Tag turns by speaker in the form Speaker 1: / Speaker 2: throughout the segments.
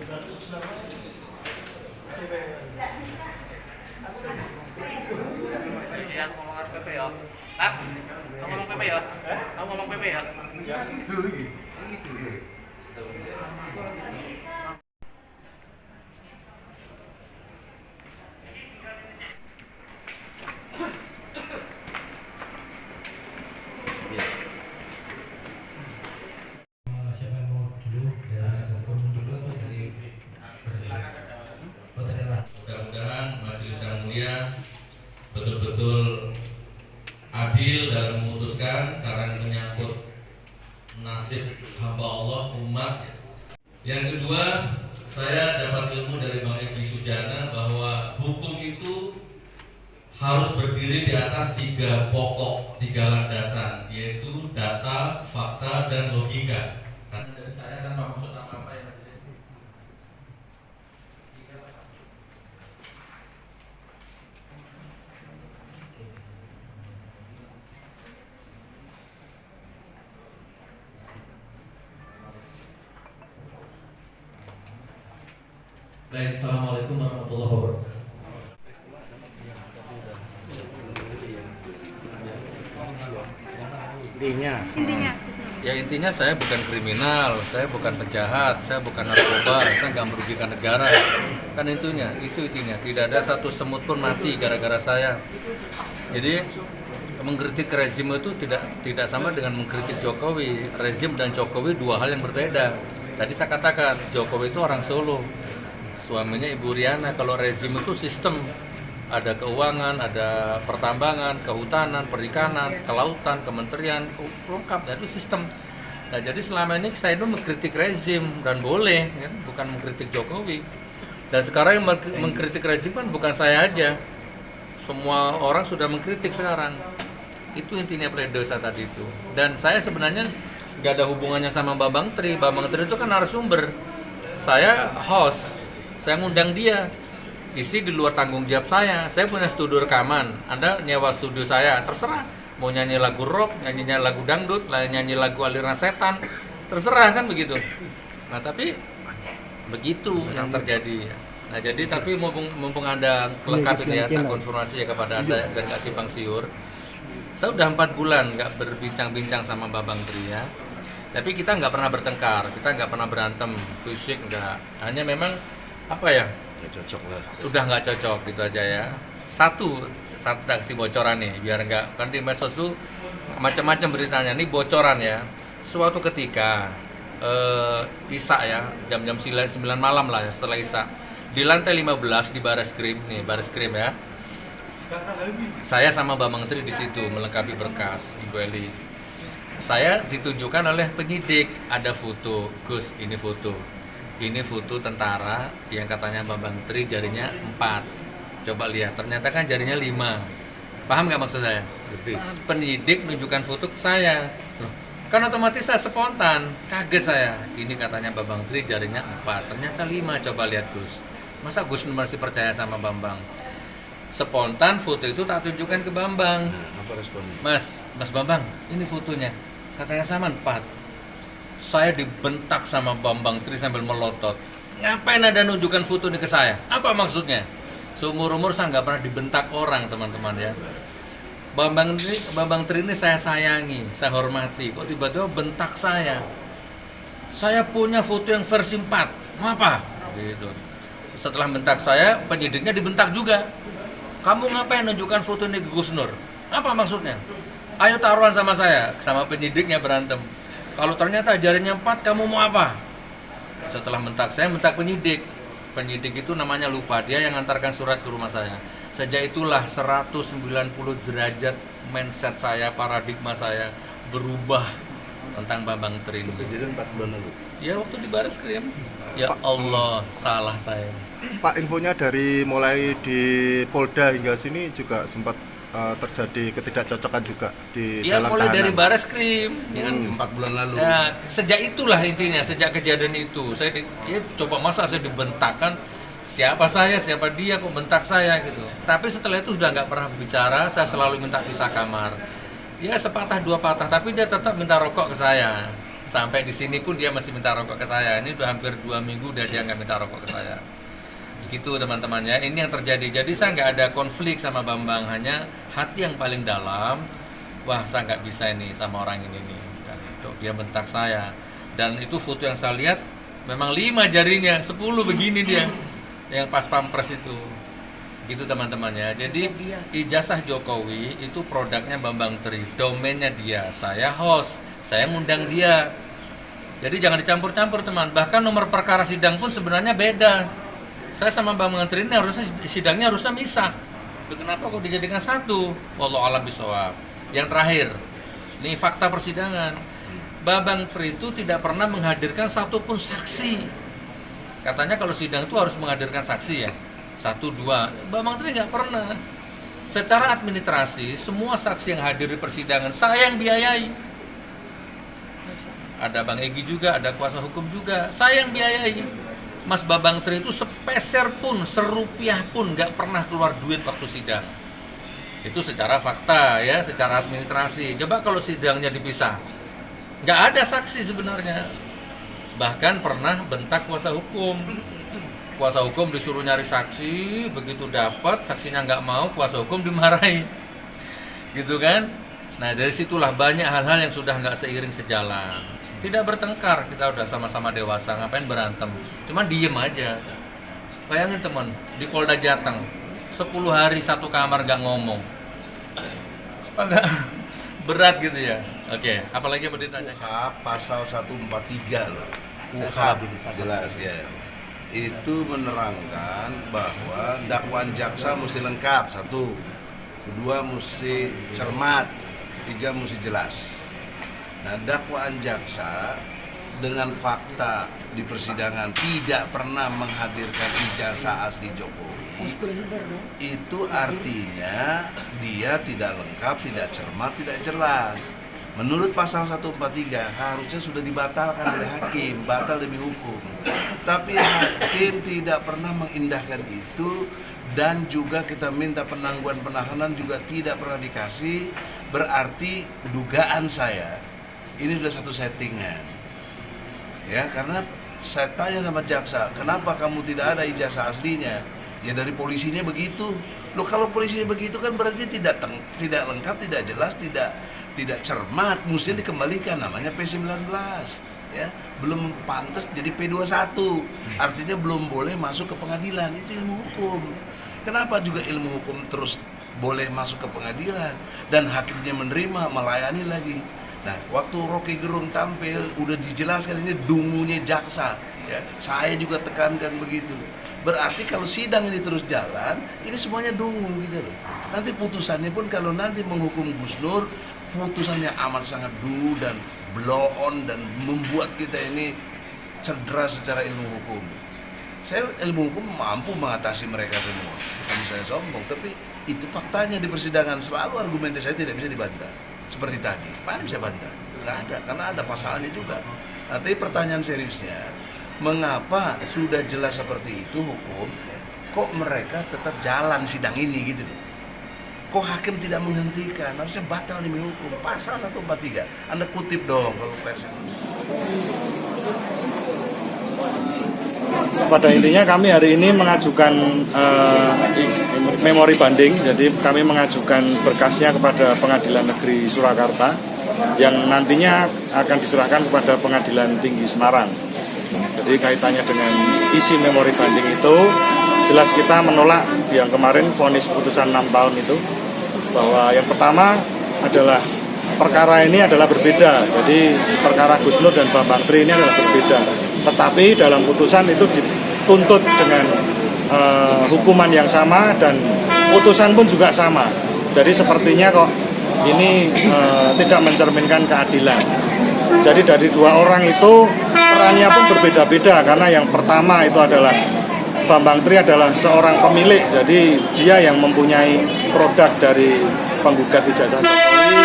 Speaker 1: Yang ngomong PP ya. Tak? Ngomong PP ya? Ngomong PP ya?
Speaker 2: Itu lagi. Itu.
Speaker 3: Siapa yang mau dulu? Ya, hukum dulu atau dari
Speaker 4: Mudah-mudahan majelis yang mulia betul-betul adil dalam memutuskan karena ini menyangkut nasib hamba Allah umat. Yang kedua, saya dapat ilmu dari Bang Edi Sujana bahwa hukum itu harus berdiri di atas 3 pokok, 3 landasan, yaitu data, fakta, dan logika. Dari saya tanpa maksud apa-apa ya majelis. Baik, assalamualaikum warahmatullahi wabarakatuh. Intinya saya bukan kriminal, saya bukan penjahat, saya bukan narkoba, saya nggak merugikan negara. Kan itu intinya. Tidak ada satu semut pun mati gara-gara saya. Jadi mengkritik rezim itu tidak sama dengan mengkritik Jokowi. Rezim dan Jokowi 2 hal yang berbeda. Tadi saya katakan Jokowi itu orang Solo, suaminya Ibu Riana. Kalau rezim itu sistem, ada keuangan, ada pertambangan, kehutanan, perikanan, kelautan, kementerian, lengkap, itu sistem. Nah, jadi selama ini saya itu mengkritik rezim dan boleh, kan? Bukan mengkritik Jokowi. Dan sekarang yang mengkritik rezim kan bukan saya aja, semua orang sudah mengkritik sekarang. Itu intinya pledoi saya tadi itu. Dan saya sebenarnya nggak ada hubungannya sama Bambang Tri. Bambang Tri itu kan narasumber, saya host, saya ngundang dia. Isi di luar tanggung jawab saya punya studio rekaman, Anda nyewa studio saya, terserah mau nyanyi lagu rock, nyanyinya lagu dangdut, nyanyi lagu aliran setan, terserah kan begitu. Nah tapi begitu yang terjadi. Nah jadi tapi mumpung Anda lengkap ini ya, tak konfirmasi ya kepada Anda dan Kak Simpang Siur, saya udah 4 bulan nggak berbincang-bincang sama Bambang Tri ya. Tapi kita nggak pernah bertengkar, kita nggak pernah berantem fisik, nggak. Hanya memang apa ya?
Speaker 2: Nggak cocok lah.
Speaker 4: Udah nggak cocok gitu aja ya. Satu kasih bocoran nih biar nggak, kan di medsos tuh macam-macam beritanya. Ini bocoran ya. Suatu ketika Isya ya, jam-jam 9 malam lah ya, setelah Isya di lantai 15 di Bareskrim nih, Bareskrim ya. Saya sama Bambang Tri di situ melengkapi berkas Ibu Eli. Saya ditunjukkan oleh penyidik, ada foto, Gus, ini foto. Ini foto tentara yang katanya Bambang Tri jarinya 4. Coba lihat, ternyata kan jarinya 5. Paham nggak maksud saya? Penyidik menunjukkan foto ke saya. Loh, kan otomatis saya spontan, kaget saya. Ini katanya Bambang Tri jarinya 4, ternyata 5. Coba lihat Gus. Masa Gus masih percaya sama Bambang? Spontan foto itu tak tunjukkan ke Bambang.
Speaker 2: Apa responnya?
Speaker 4: Mas Bambang, ini fotonya. Katanya sama 4. Saya dibentak sama Bambang Tri sambil melotot. Ngapain Anda nunjukkan foto ini ke saya? Apa maksudnya? Seumur-umur saya nggak pernah dibentak orang, teman-teman ya. Bambang Tri ini saya sayangi, saya hormati. Kok tiba-tiba bentak saya? Saya punya foto yang versi 4. Mau apa? Gitu. Setelah bentak saya, penyidiknya dibentak juga. Kamu ngapain nunjukkan foto ini ke Gus Nur? Apa maksudnya? Ayo taruhan sama saya, sama penyidiknya berantem. Kalau ternyata jarinya 4, kamu mau apa? Setelah bentak saya, bentak penyidik. Penyidik itu namanya lupa, dia yang ngantarkan surat ke rumah saya. Sejak itulah 190 derajat mindset saya, paradigma saya berubah tentang Bambang Tri.
Speaker 2: Kejadian 4 bulan lalu.
Speaker 4: Ya waktu di Bareskrim. Ya Allah, salah saya.
Speaker 2: Pak, infonya dari mulai di Polda hingga sini juga sempat terjadi ketidakcocokan juga di
Speaker 4: Ya
Speaker 2: dalam
Speaker 4: mulai
Speaker 2: tahanan.
Speaker 4: dari Bareskrim, ya kan?
Speaker 2: 4 bulan lalu.
Speaker 4: Ya, sejak itulah intinya, sejak kejadian itu saya coba masa saya dibentakkan, siapa dia kok bentak saya gitu. Tapi setelah itu sudah nggak pernah bicara, saya selalu minta pisah kamar. Ya sepatah dua patah, tapi dia tetap minta rokok ke saya. Sampai di sini pun dia masih minta rokok ke saya. Ini udah hampir 2 minggu dia nggak minta rokok ke saya. Gitu teman-teman ya. Ini yang terjadi. Jadi saya nggak ada konflik sama Bambang, hanya hati yang paling dalam. Wah, saya nggak bisa ini sama orang ini nih. Dia bentak saya. Dan itu foto yang saya lihat memang 5 jarinya, 10 begini dia. Yang pas pampres itu. Gitu teman-teman ya. Jadi ijazah Jokowi itu produknya Bambang Tri, domainnya dia. Saya host, saya ngundang dia. Jadi jangan dicampur-campur teman. Bahkan nomor perkara sidang pun sebenarnya beda. Saya sama Bambang Tri ini harusnya sidangnya harusnya misah. Kenapa kok dijadikan satu? Wallahu a'lam bishawab. Yang terakhir, ini fakta persidangan. Bambang Tri itu tidak pernah menghadirkan satupun saksi. Katanya kalau sidang itu harus menghadirkan saksi ya. 1, 2, Bambang Tri nggak pernah. Secara administrasi, semua saksi yang hadir di persidangan saya yang biayai. Ada Bang Egy juga, ada kuasa hukum juga, saya yang biayai. Mas Bambang Tri itu sepeser pun, serupiah pun nggak pernah keluar duit waktu sidang. Itu secara fakta ya, secara administrasi. Coba kalau sidangnya dipisah, nggak ada saksi sebenarnya. Bahkan pernah bentak kuasa hukum. Kuasa hukum disuruh nyari saksi, begitu dapat saksinya nggak mau, kuasa hukum dimarahi, gitu kan? Nah dari situlah banyak hal-hal yang sudah nggak seiring sejalan. Tidak bertengkar, kita udah sama-sama dewasa, ngapain berantem? Cuman diem aja. Bayangin teman, di Polda Jateng 10 hari satu kamar nggak ngomong, apa nggak berat gitu ya? Oke, apalagi yang mau ditanyakan?
Speaker 5: UHAP pasal 143 loh. UHAP jelas ya. Itu menerangkan bahwa dakwaan jaksa mesti lengkap, 1, 2 mesti cermat, 3 mesti jelas. Nah, dakwaan jaksa dengan fakta di persidangan tidak pernah menghadirkan ijazah asli Jokowi, itu artinya dia tidak lengkap, tidak cermat, tidak jelas. Menurut pasal 143 harusnya sudah dibatalkan oleh hakim, batal demi hukum. Tapi hakim tidak pernah mengindahkan itu, dan juga kita minta penangguhan penahanan juga tidak pernah dikasih. Berarti dugaan saya ini sudah satu settingan. Ya, karena saya tanya sama jaksa, kenapa kamu tidak ada ijazah aslinya? Ya dari polisinya begitu. Loh, kalau polisinya begitu kan berarti tidak lengkap, tidak jelas, tidak cermat, mesti dikembalikan, namanya P19 ya, belum pantas jadi P21, artinya belum boleh masuk ke pengadilan. Itu ilmu hukum. Kenapa juga ilmu hukum terus boleh masuk ke pengadilan dan hakimnya menerima, melayani lagi. Nah, waktu Rocky Gerung tampil udah dijelaskan ini dungunya jaksa ya, saya juga tekankan begitu. Berarti kalau sidang ini terus jalan, ini semuanya dungu gitu loh. Nanti putusannya pun kalau nanti menghukum Gus Nur, putusannya amat sangat dungu dan blow on dan membuat kita ini cedera secara ilmu hukum. Saya ilmu hukum mampu mengatasi mereka semua. Bukan saya sombong, tapi itu faktanya di persidangan. Selalu argumentasi saya tidak bisa dibantah. Seperti tadi, mana bisa bantah? Nggak ada, karena ada pasalnya juga. Nah, tapi pertanyaan seriusnya, mengapa sudah jelas seperti itu hukum, kok mereka tetap jalan sidang ini gitu loh? Kok hakim tidak menghentikan? Harusnya batal demi hukum. Pasal 143. Anda kutip dong kalau pers.
Speaker 6: Pada intinya kami hari ini mengajukan memori banding. Jadi kami mengajukan berkasnya kepada Pengadilan Negeri Surakarta yang nantinya akan diserahkan kepada Pengadilan Tinggi Semarang. Jadi kaitannya dengan isi memori banding itu, jelas kita menolak yang kemarin vonis putusan 6 tahun itu, bahwa yang pertama adalah perkara ini adalah berbeda. Jadi perkara Gus Nur dan Bambang Tri ini adalah berbeda. Tetapi dalam putusan itu dituntut dengan hukuman yang sama dan putusan pun juga sama. Jadi sepertinya kok ini tidak mencerminkan keadilan. Jadi dari 2 orang itu perannya pun berbeda-beda, karena yang pertama itu adalah Bambang Tri adalah seorang pemilik, jadi dia yang mempunyai produk dari penggugat ijazah Jokowi.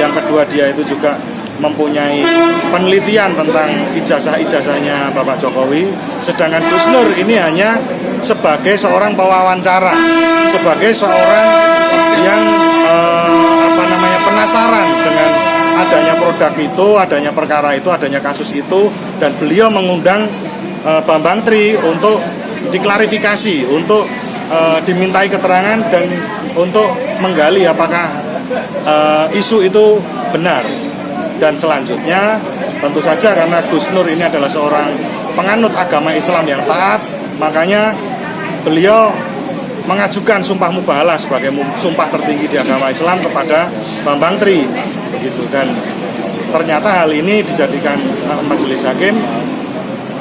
Speaker 6: Yang kedua, dia itu juga mempunyai penelitian tentang ijazah-ijazahnya Bapak Jokowi. Sedangkan Gus Nur ini hanya sebagai seorang pewawancara, sebagai seorang yang penasaran dengan adanya produk itu, adanya perkara itu, adanya kasus itu, dan beliau mengundang Bambang Tri untuk diklarifikasi, untuk dimintai keterangan dan untuk menggali apakah isu itu benar. Dan selanjutnya tentu saja karena Gus Nur ini adalah seorang penganut agama Islam yang taat, makanya beliau mengajukan sumpah mubahalah sebagai sumpah tertinggi di agama Islam kepada Bambang Tri begitu. Dan ternyata hal ini dijadikan majelis hakim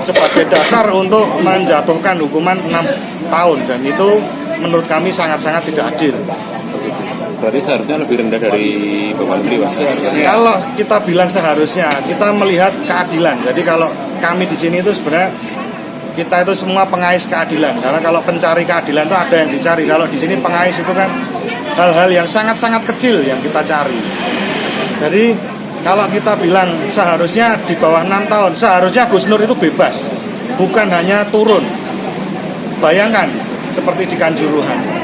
Speaker 6: sebagai dasar untuk menjatuhkan hukuman 6 tahun, dan itu menurut kami sangat-sangat tidak adil.
Speaker 7: Berarti seharusnya lebih rendah dari Bambang Tri, Mas.
Speaker 6: Kalau kita bilang seharusnya, kita melihat keadilan. Jadi kalau kami di sini itu sebenarnya kita itu semua pengais keadilan. Karena kalau pencari keadilan itu ada yang dicari. Kalau di sini pengais itu kan hal-hal yang sangat-sangat kecil yang kita cari. Jadi kalau kita bilang seharusnya di bawah 6 tahun, seharusnya Gus Nur itu bebas, bukan hanya turun. Bayangkan seperti di Kanjuruhan.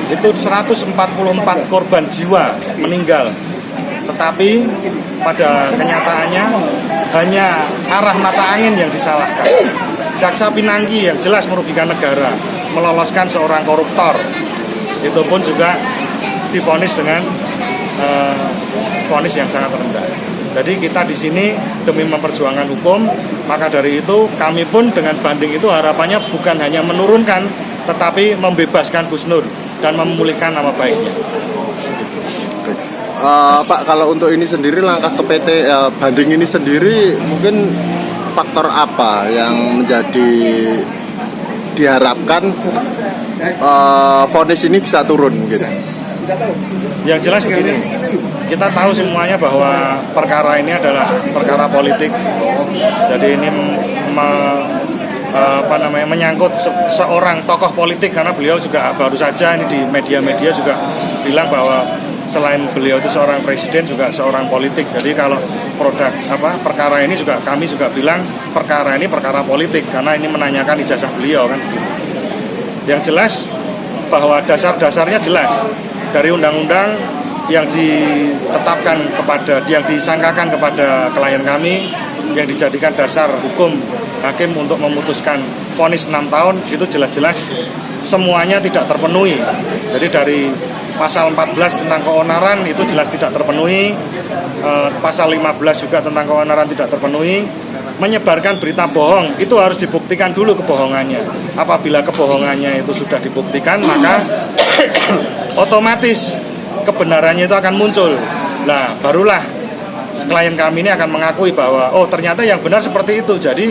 Speaker 6: Itu 144 korban jiwa meninggal. Tetapi pada kenyataannya hanya arah mata angin yang disalahkan. Jaksa Pinangki yang jelas merugikan negara, meloloskan seorang koruptor. Itu pun juga divonis dengan vonis yang sangat rendah. Jadi kita di sini demi memperjuangkan hukum, maka dari itu kami pun dengan banding itu harapannya bukan hanya menurunkan, tetapi membebaskan Gus Nur dan memulihkan nama baiknya.
Speaker 2: Pak, kalau untuk ini sendiri langkah ke PT banding ini sendiri mungkin faktor apa yang menjadi diharapkan vonis ini bisa turun gitu?
Speaker 6: Yang jelas begini, kita tahu semuanya bahwa perkara ini adalah perkara politik. Jadi ini menyangkut seorang tokoh politik, karena beliau juga baru saja ini di media-media juga bilang bahwa selain beliau itu seorang presiden juga seorang politik. Jadi kalau perkara ini juga kami juga bilang perkara ini perkara politik karena ini menanyakan ijazah beliau kan. Yang jelas bahwa dasar-dasarnya jelas dari undang-undang yang ditetapkan yang disangkakan kepada klien kami, yang dijadikan dasar hukum hakim untuk memutuskan vonis 6 tahun, itu jelas-jelas semuanya tidak terpenuhi. Jadi dari pasal 14 tentang keonaran itu jelas tidak terpenuhi, pasal 15 juga tentang keonaran tidak terpenuhi. Menyebarkan berita bohong itu harus dibuktikan dulu kebohongannya. Apabila kebohongannya itu sudah dibuktikan, maka otomatis kebenarannya itu akan muncul. Nah, barulah klien kami ini akan mengakui bahwa oh ternyata yang benar seperti itu. Jadi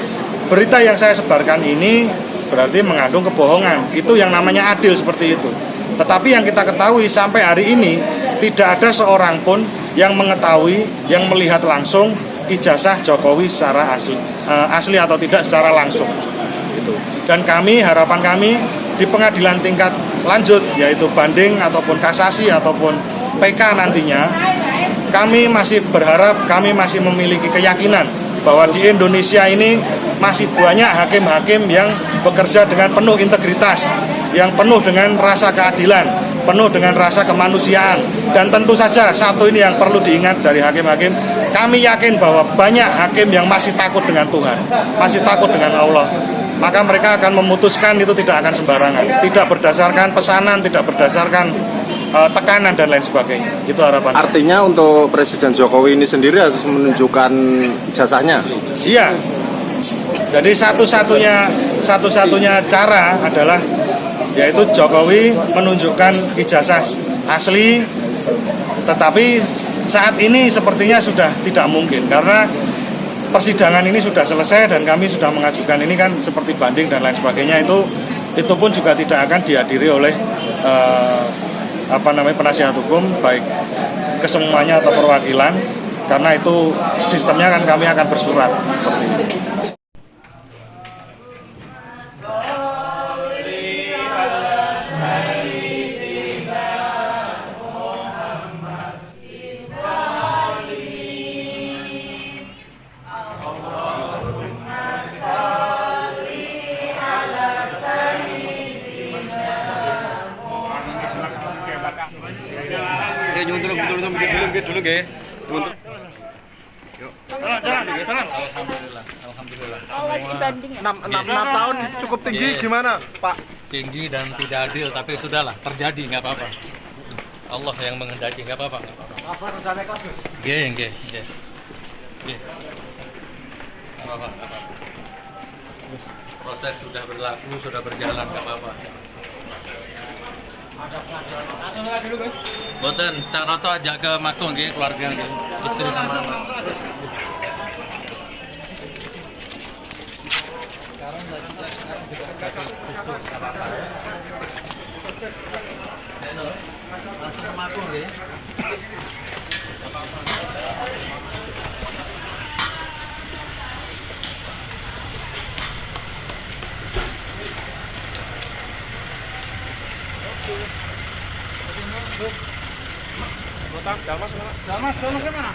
Speaker 6: berita yang saya sebarkan ini berarti mengandung kebohongan. Itu yang namanya adil seperti itu. Tetapi yang kita ketahui sampai hari ini tidak ada seorang pun yang mengetahui, yang melihat langsung ijazah Jokowi secara asli atau tidak secara langsung. Gitu. Dan harapan kami di pengadilan tingkat lanjut, yaitu banding ataupun kasasi ataupun PK nantinya, kami masih berharap, kami masih memiliki keyakinan bahwa di Indonesia ini masih banyak hakim-hakim yang bekerja dengan penuh integritas, yang penuh dengan rasa keadilan, penuh dengan rasa kemanusiaan. Dan tentu saja satu ini yang perlu diingat dari hakim-hakim, kami yakin bahwa banyak hakim yang masih takut dengan Tuhan, masih takut dengan Allah. Maka mereka akan memutuskan itu tidak akan sembarangan, tidak berdasarkan pesanan, tidak berdasarkan tekanan dan lain sebagainya. Itu harapan.
Speaker 2: Artinya untuk Presiden Jokowi ini sendiri harus menunjukkan ijazahnya?
Speaker 6: Iya. Jadi satu-satunya cara adalah yaitu Jokowi menunjukkan ijazah asli, tetapi saat ini sepertinya sudah tidak mungkin karena persidangan ini sudah selesai dan kami sudah mengajukan ini kan seperti banding dan lain sebagainya, itu pun juga tidak akan dihadiri oleh penasihat hukum baik kesemuanya atau perwakilan, karena itu sistemnya kan kami akan bersurat seperti itu.
Speaker 7: Nyuntur dulu nggih.
Speaker 4: Alhamdulillah, alhamdulillah. Semua
Speaker 2: 6 tahun cukup tinggi
Speaker 4: Iya.
Speaker 2: gimana Pak?
Speaker 4: tinggi dan tidak adil, tapi sudahlah, terjadi nggak apa-apa. Allah yang menghendaki, nggak apa-apa. Apa rencana kelas, Gus? Nggih. Nggak apa-apa, nggak apa-apa. Proses sudah berlaku, sudah berjalan, nggak apa-apa. Boten, Cak Roto ajak ke Mako nggih, keluarga nggih, istri sama anak. Langsung ke Mako nggih.
Speaker 2: Damas, sono kemana?